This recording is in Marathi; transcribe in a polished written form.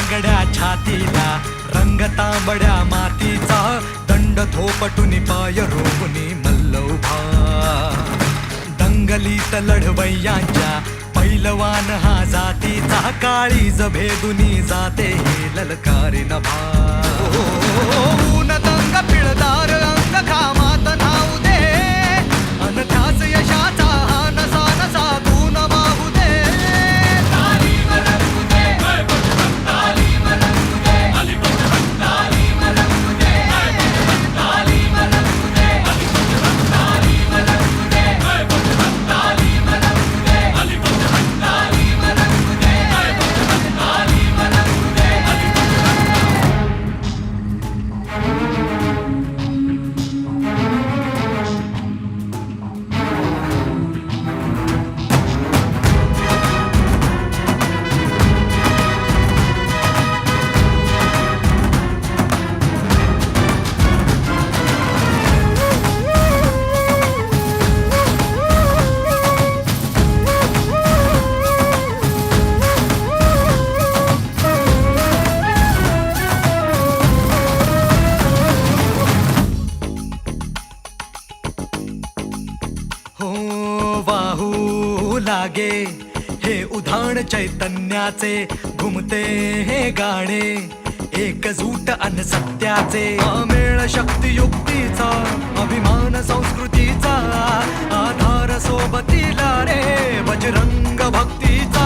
बांगड्या छातीला रंग तांबड्या मातीचा दंड थोपटुनी पाय रोवुनी मल्ल उभा दंगलीत लढवय्यांच्या पैलवान हा जातीचा काळीज भेदुनी जाते हे ललकारी नभा ऊन दंग पिळदार अंग घामात नाऊ दे अन त्याच यशाचा हा नसा नसा गुण वाहू दे वाहू लागे हे उधाण चैतन्याचे घुमते हे गाणे एकजूट अन सत्याचे अमेळ शक्ती युक्तीचा अभिमान संस्कृतीचा आधार सोबतीला रे बजरंग भक्तीचा